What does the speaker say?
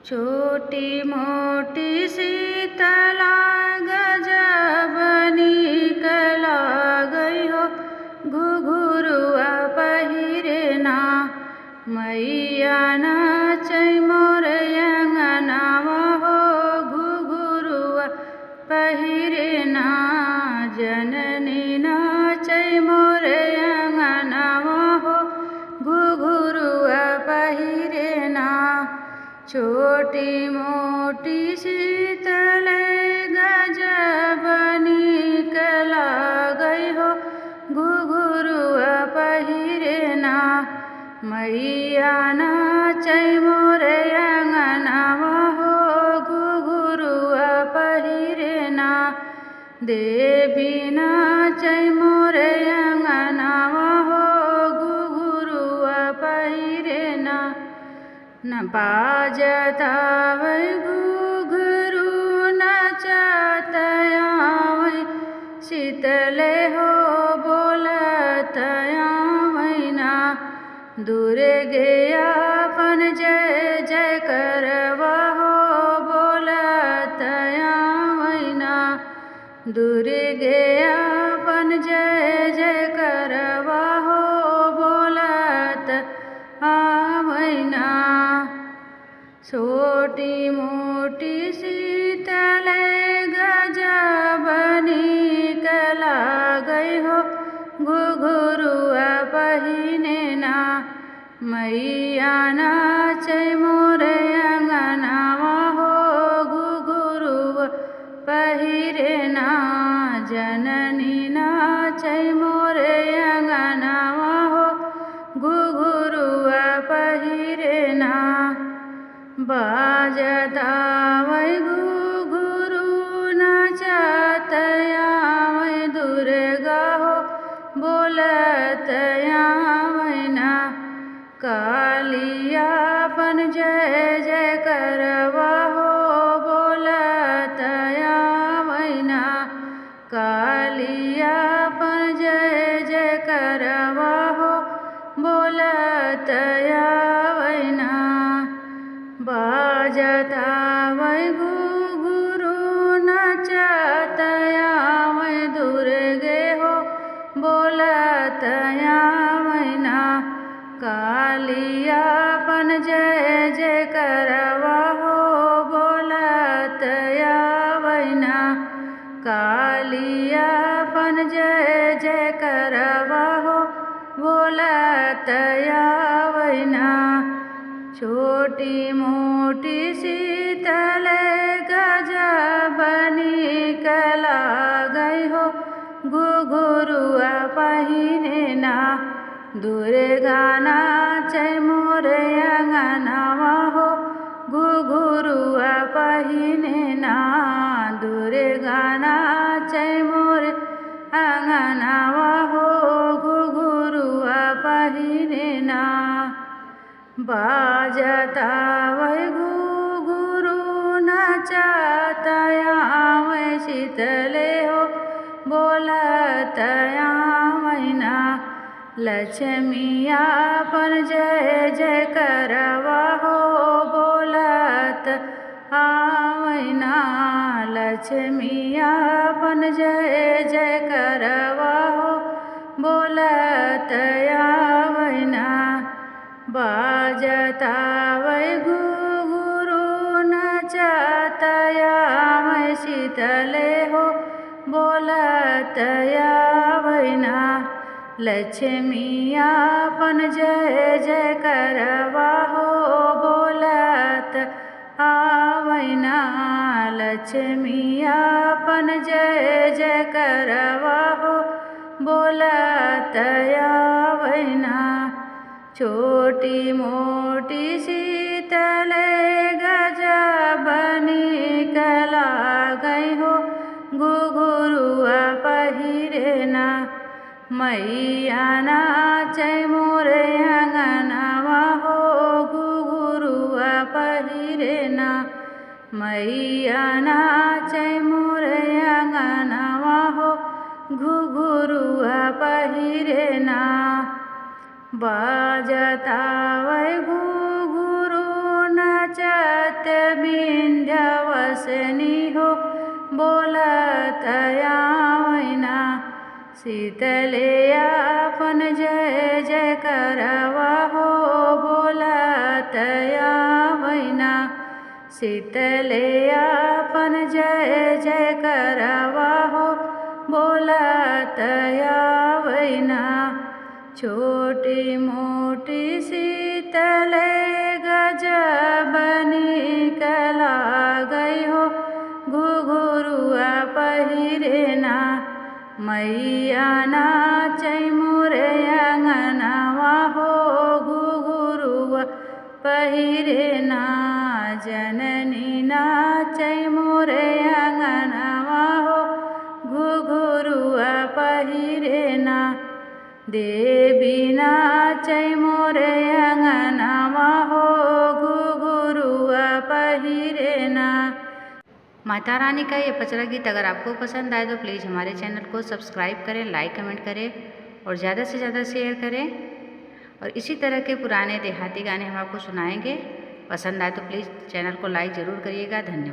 छोटी मोटी शीतला गजब नीक लागै हो, घुघुरुआ पहिरे ना। मैया नाचै मोर अंगनावा हो, घुघुरुआ पहिरे ना। जननी नाचै मोर अंगनावा हो, घुघुरुआ पहिरे ना। छोटी मोटी शीतल गजब नीक लागै हो, घुघुरुआ पहिरे ना। मैया नाचै मोर अंगनावा हो, घुघुरुआ पहिरे ना। देवी नाचै मोर अंगनावा हो, घुघुरुआ पहिरे ना। न बाजत आवै घुघरू नचत आवै, शीतले हो बोलत आवै ना। दुर्गे अपन जय जय करवा हो, बोलत आवै ना। दुर्गे अपन जय जय करवा हो, बोलत आवै ना। छोटी मोटी शीतल गजब नीक लागै हो, घुघुरुआ पहिरे ना। मैया नाचै मोर अंगनावा हो, घुघुरुआ पहिरे ना। जननी नाचै मोर अंगनावा हो, घुघुरुआ पहिरे ना। बाजत आवै घुघरू नचत आवै, दुर्गा हो बोलत आवै ना। कालिया अपन जय जय करवा हो, बोलत आवै ना। कालिया अपन जय जय करवा हो, बोलत आवै ना। बाजत आवै घुघरू नचत आवै, दुर्गे हो बोलत आवै ना। कालिया अपन जय जय करवा हो, बोलत आवै ना। कालिया अपन जय जय करवा हो, बोलत आवै ना। छोटी मोटी शीतल गजब नीक लागै हो, घुघुरुआ पहिरे ना। दुर्गा नाचै मोर अंगनावा हो, घुघुरुआ पहिरे ना। दुर्गा नाचै मोर अंगनावा हो, घुघुरुआ पहिरे ना। बाजत आवै घुघरू नचत आवै, शीतले हो बोलत आवै ना। लक्ष्मी अपन जय जय करवा हो, बोलत आवै ना। लक्ष्मी अपन जय जय करवा हो, बोलत आवै ना। बाजत आवै घुघरू नचत आवै, शीतले हो बोलत आवै ना। लक्ष्मी अपन जय जय करवा हो, बोलत आवै ना। लक्ष्मी अपन जय जय करवा हो, बोलत आवै ना। छोटी मोटी शीतल गजब नीक लागै हो, घुघुरुआ पहिरे ना। मैया नाचै मोर अंगनावा हो, घुघुरुआ पहिरे ना। मैया नाचै मोर अंगनावा हो, घुघुरुआ पहिरे ना। बाजत आवै घुघरू नाचत विंध्यवासिनी हो बोलत आवैना शीतले आपण जय जय करवा हो बोलत आवैना शीतले आपण जय जय करवा हो बोलत आवैना छोटी मोटी शीतले गजब निकला गई हो घुघुरुआ पहिरेना मैया नाचै मोरे अंगनवा हो घुघुरुआ पहिरेना जननी नाचै मोरे अंगनवा हो घुघुरुआ पहिरेना देवी नाचै मोरे अंगनवा हो घुघुरुआ पहिरेना। माता रानी का ये पचरा गीत अगर आपको पसंद आए तो प्लीज़ हमारे चैनल को सब्सक्राइब करें, लाइक कमेंट करें और ज़्यादा से ज़्यादा शेयर करें। और इसी तरह के पुराने देहाती गाने हम आपको सुनाएंगे। पसंद आए तो प्लीज़ चैनल को लाइक ज़रूर करिएगा। धन्यवाद।